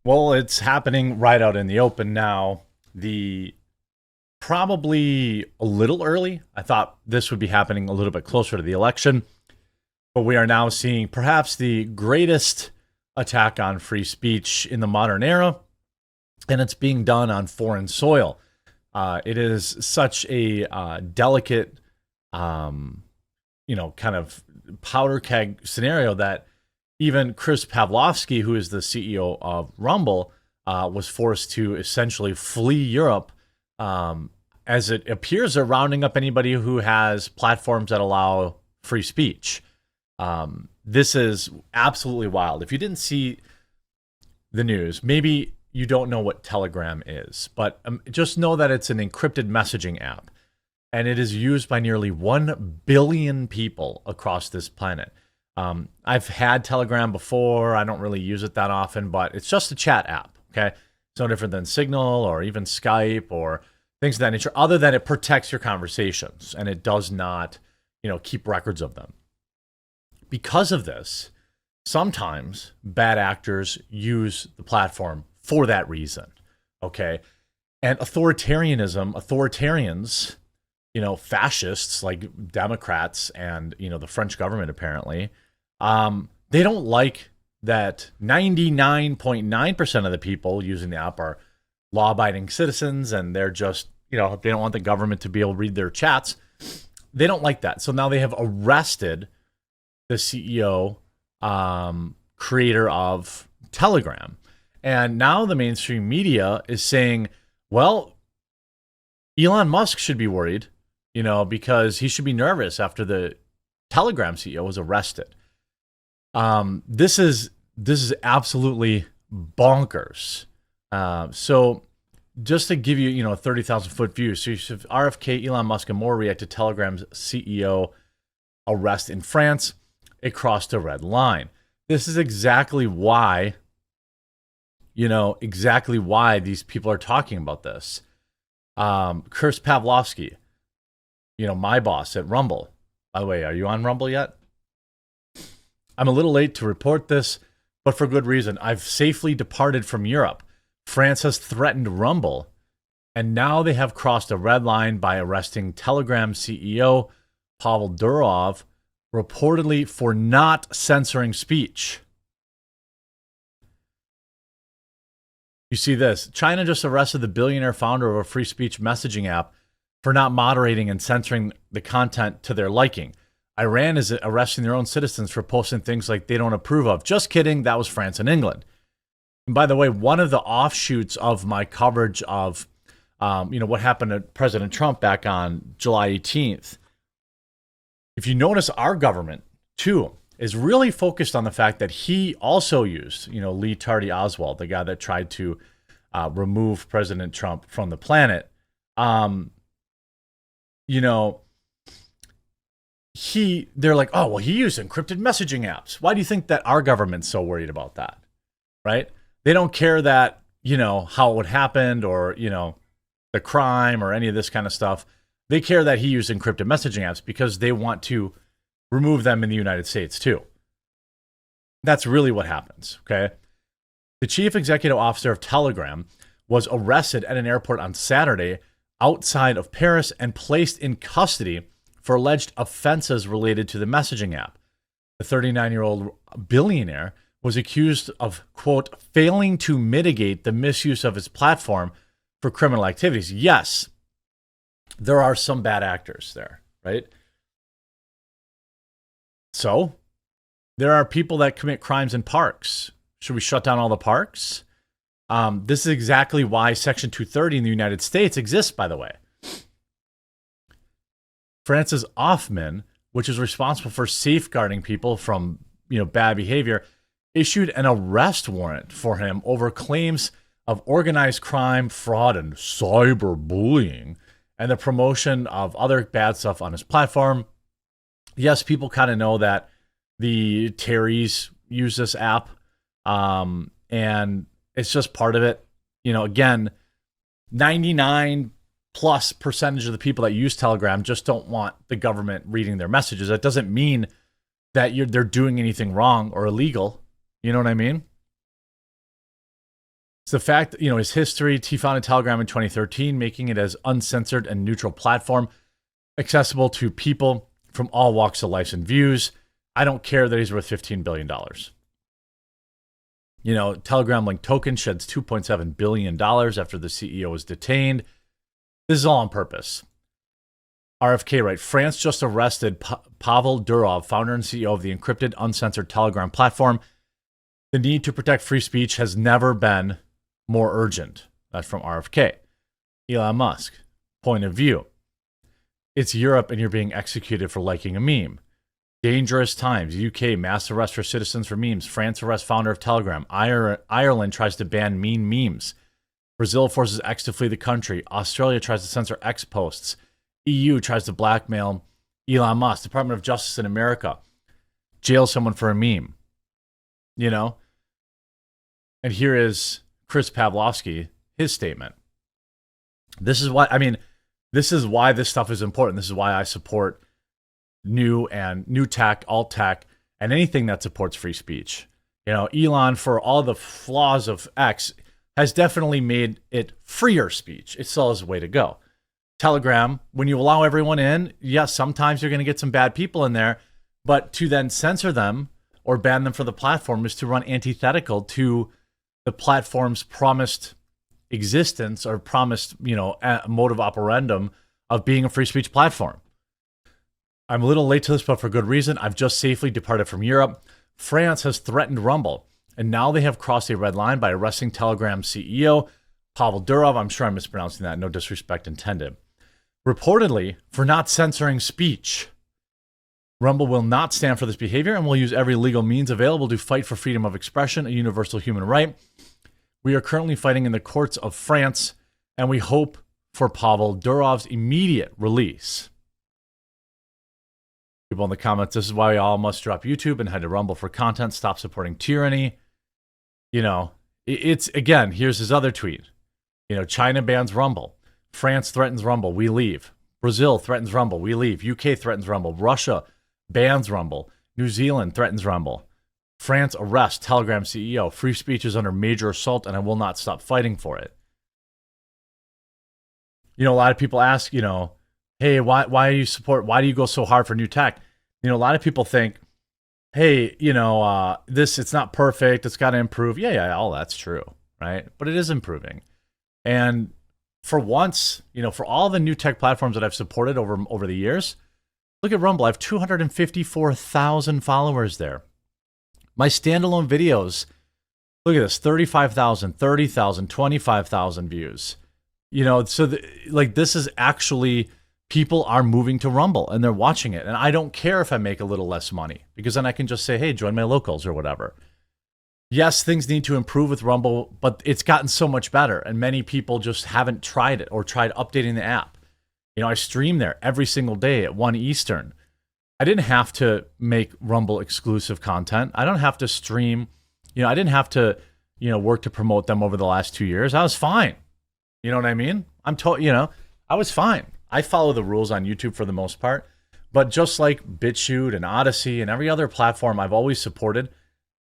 Well, it's happening right out in the open now. The Probably a little early. I thought this would be happening a little bit closer to the election, but we are now seeing perhaps the greatest attack on free speech in the modern era, and it's being done on foreign soil. It is such a delicate, um, kind of powder keg scenario that even Chris Pavlovsky, who is the CEO of Rumble, was forced to essentially flee Europe, um, as it appears they're rounding up anybody who has platforms that allow free speech. This is absolutely wild. If you didn't see the news, maybe you don't know what Telegram is, but just know that it's an encrypted messaging app, and it is used by nearly 1 billion people across this planet. I've had Telegram before. I don't really use it that often, but it's just a chat app. Okay. It's no different than Signal or even Skype or things of that nature, other than it protects your conversations and it does not, keep records of them. Because of this, sometimes bad actors use the platform for that reason. Okay. And authoritarians, fascists like Democrats and, the French government apparently, they don't like that 99.9% of the people using the app are law abiding citizens and they're just, they don't want the government to be able to read their chats. They don't like that. So now they have arrested the CEO, creator of Telegram. And now the mainstream media is saying, well, Elon Musk should be worried, because he should be nervous after the Telegram CEO was arrested. This is absolutely bonkers. So just to give you, a 30,000 foot view. So you have RFK, Elon Musk, and more react to Telegram's CEO arrest in France. It crossed a red line. This is exactly why these people are talking about this. Chris Pavlovsky, my boss at Rumble. By the way, are you on Rumble yet? I'm a little late to report this, but for good reason. I've safely departed from Europe. France has threatened Rumble, and now they have crossed a red line by arresting Telegram CEO Pavel Durov, reportedly for not censoring speech. You see this. China just arrested the billionaire founder of a free speech messaging app for not moderating and censoring the content to their liking. Iran is arresting their own citizens for posting things like they don't approve of. Just kidding. That was France and England. And by the way, one of the offshoots of my coverage of, what happened to President Trump back on July 18th, if you notice, our government, too, is really focused on the fact that he also used, Lee Tardy Oswald, the guy that tried to remove President Trump from the planet. They're like, oh, well, he used encrypted messaging apps. Why do you think that our government's so worried about that? Right? They don't care that, how it happened or, the crime or any of this kind of stuff. They care that he used encrypted messaging apps because they want to remove them in the United States too. That's really what happens, okay? The chief executive officer of Telegram was arrested at an airport on Saturday outside of Paris and placed in custody for alleged offenses related to the messaging app. The 39-year-old billionaire was accused of, quote, failing to mitigate the misuse of his platform for criminal activities. Yes, there are some bad actors there, right? So there are people that commit crimes in parks. Should we shut down all the parks? This is exactly why Section 230 in the United States exists, by the way. Francis Hoffman, which is responsible for safeguarding people from, bad behavior, issued an arrest warrant for him over claims of organized crime, fraud, and cyberbullying, and the promotion of other bad stuff on his platform. Yes, people kind of know that the Terrys use this app, and it's just part of it. Again, 99 plus percentage of the people that use Telegram just don't want the government reading their messages. That doesn't mean that they're doing anything wrong or illegal. You know what I mean? the fact, his history. He founded Telegram in 2013, making it as uncensored and neutral platform, accessible to people from all walks of life and views. I don't care that he's worth $15 billion. Telegram Link token sheds $2.7 billion after the CEO was detained. This is all on purpose. RFK, right? France just arrested Pavel Durov, founder and CEO of the encrypted, uncensored Telegram platform. The need to protect free speech has never been more urgent. That's from RFK. Elon Musk, point of view. It's Europe and you're being executed for liking a meme. Dangerous times. UK, mass arrest for citizens for memes. France arrests founder of Telegram. Ireland tries to ban mean memes. Brazil forces X to flee the country. Australia tries to censor X posts. EU tries to blackmail Elon Musk. Department of Justice in America jails someone for a meme. And here is Chris Pavlovski, his statement. This is why this stuff is important. This is why I support new tech, alt tech, and anything that supports free speech. Elon, for all the flaws of X, has definitely made it freer speech. It still has a way to go. Telegram, when you allow everyone in, yes, sometimes you're going to get some bad people in there, but to then censor them or ban them for the platform is to run antithetical to the platform's promised existence or promised, modus operandum of being a free speech platform. I'm a little late to this, but for good reason. I've just safely departed from Europe. France has threatened Rumble, and now they have crossed a red line by arresting Telegram CEO Pavel Durov. I'm sure I'm mispronouncing that. No disrespect intended. Reportedly, for not censoring speech. Rumble will not stand for this behavior and will use every legal means available to fight for freedom of expression, a universal human right. We are currently fighting in the courts of France, and we hope for Pavel Durov's immediate release. People in the comments, this is why we all must drop YouTube and head to Rumble for content. Stop supporting tyranny. It's, again, here's his other tweet. China bans Rumble. France threatens Rumble. We leave. Brazil threatens Rumble. We leave. UK threatens Rumble. Russia bans Rumble. New Zealand threatens Rumble. France arrests Telegram CEO. Free speech is under major assault, and I will not stop fighting for it. A lot of people ask, hey, why do you go so hard for new tech? A lot of people think, hey, it's not perfect. It's got to improve. Yeah, all that's true, right? But it is improving. And for once, for all the new tech platforms that I've supported over the years, look at Rumble. I have 254,000 followers there. My standalone videos, look at this, 35,000, 30,000, 25,000 views. So this is actually, people are moving to Rumble and they're watching it. And I don't care if I make a little less money, because then I can just say, hey, join my locals or whatever. Yes, things need to improve with Rumble, but it's gotten so much better. And many people just haven't tried it or tried updating the app. I stream there every single day at 1 Eastern. I didn't have to make Rumble exclusive content. I don't have to stream. I didn't have to, work to promote them over the last 2 years. I was fine. You know what I mean? I was fine. I follow the rules on YouTube for the most part. But just like BitChute and Odyssey and every other platform I've always supported,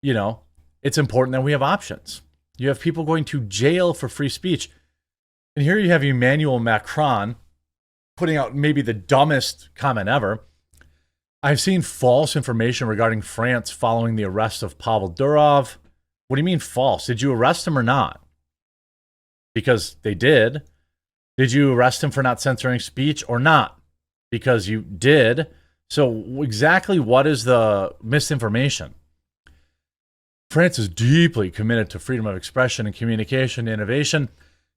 it's important that we have options. You have people going to jail for free speech. And here you have Emmanuel Macron putting out maybe the dumbest comment ever. I've seen false information regarding France following the arrest of Pavel Durov. What do you mean false? Did you arrest him or not? Because they did. Did you arrest him for not censoring speech or not? Because you did. So exactly what is the misinformation? France is deeply committed to freedom of expression and communication, innovation,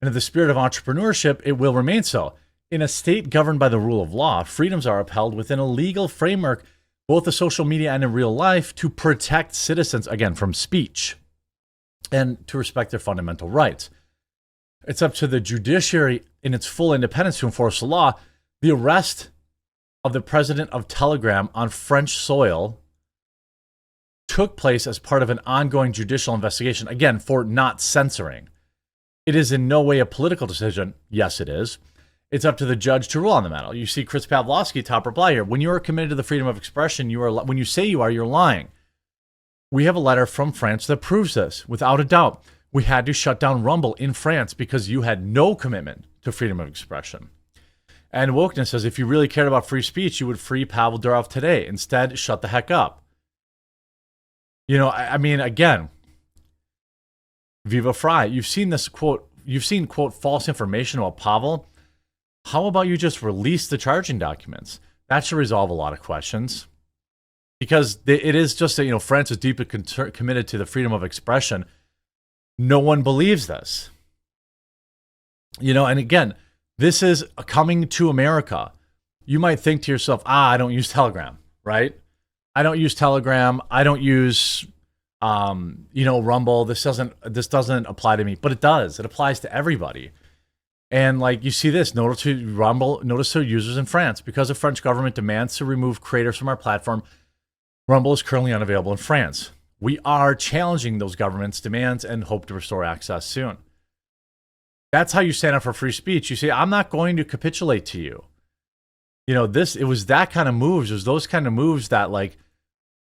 and in the spirit of entrepreneurship, it will remain so. In a state governed by the rule of law, freedoms are upheld within a legal framework, both in social media and in real life, to protect citizens, again, from speech and to respect their fundamental rights. It's up to the judiciary in its full independence to enforce the law. The arrest of the president of Telegram on French soil took place as part of an ongoing judicial investigation, again, for not censoring. It is in no way a political decision. Yes, it is. It's up to the judge to rule on the matter. You see Chris Pavlovski, top reply here. When you are committed to the freedom of expression, when you say you are, you're lying. We have a letter from France that proves this, without a doubt. we had to shut down Rumble in France because you had no commitment to freedom of expression. And Wokeness says, if you really cared about free speech, you would free Pavel Durov today. Instead, shut the heck up. You know, I mean, again, Viva Fry, you've seen this quote, false information about Pavel. How about you just release the charging documents? That should resolve a lot of questions. Because it is just that, France is deeply committed to the freedom of expression. No one believes this. And again, this is coming to America. You might think to yourself, I don't use Telegram, right? I don't use Telegram. I don't use, Rumble. This doesn't apply to me, but it does. It applies to everybody. And you see this, notice to users in France. Because the French government demands to remove creators from our platform, Rumble is currently unavailable in France. We are challenging those governments' demands and hope to restore access soon. That's how you stand up for free speech. You say, I'm not going to capitulate to you. It was that kind of moves. It was those kind of moves that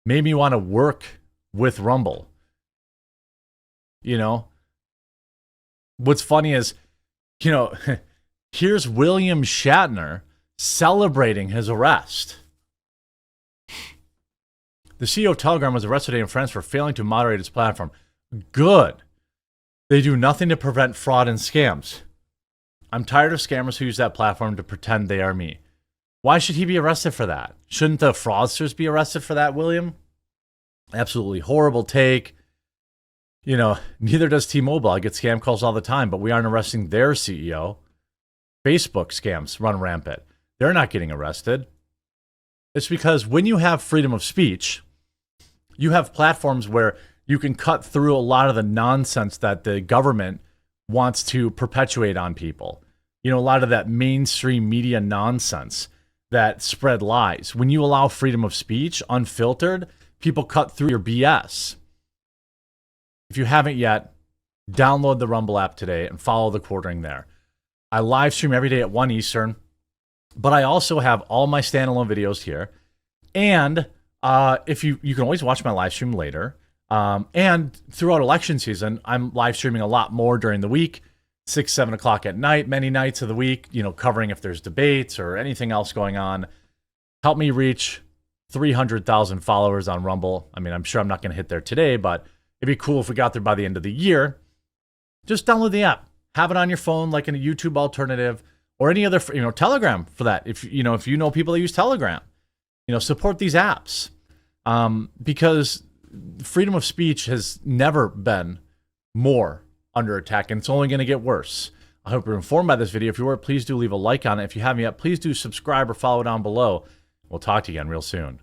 made me want to work with Rumble. What's funny is, here's William Shatner celebrating his arrest. The CEO of Telegram was arrested today in France for failing to moderate its platform. Good. They do nothing to prevent fraud and scams. I'm tired of scammers who use that platform to pretend they are me. Why should he be arrested for that? Shouldn't the fraudsters be arrested for that, William? Absolutely horrible take. Neither does T-Mobile. I get scam calls all the time, but we aren't arresting their CEO. Facebook scams run rampant. They're not getting arrested. It's because when you have freedom of speech, you have platforms where you can cut through a lot of the nonsense that the government wants to perpetuate on people. A lot of that mainstream media nonsense that spread lies. When you allow freedom of speech unfiltered, people cut through your BS. If you haven't yet, download the Rumble app today and follow the quartering there. I live stream every day at 1 Eastern. But I also have all my standalone videos here. And if you can always watch my live stream later. And throughout election season, I'm live streaming a lot more during the week, 6, 7 o'clock at night, many nights of the week, covering if there's debates or anything else going on. Help me reach 300,000 followers on Rumble. I mean, I'm sure I'm not going to hit there today, but it'd be cool if we got there by the end of the year. Just download the app. Have it on your phone like in a YouTube alternative. Or any other, Telegram for that. If you know people that use Telegram, support these apps, because freedom of speech has never been more under attack, and it's only going to get worse. I hope you're informed by this video. If you were, please do leave a like on it. If you haven't yet, please do subscribe or follow down below. We'll talk to you again real soon.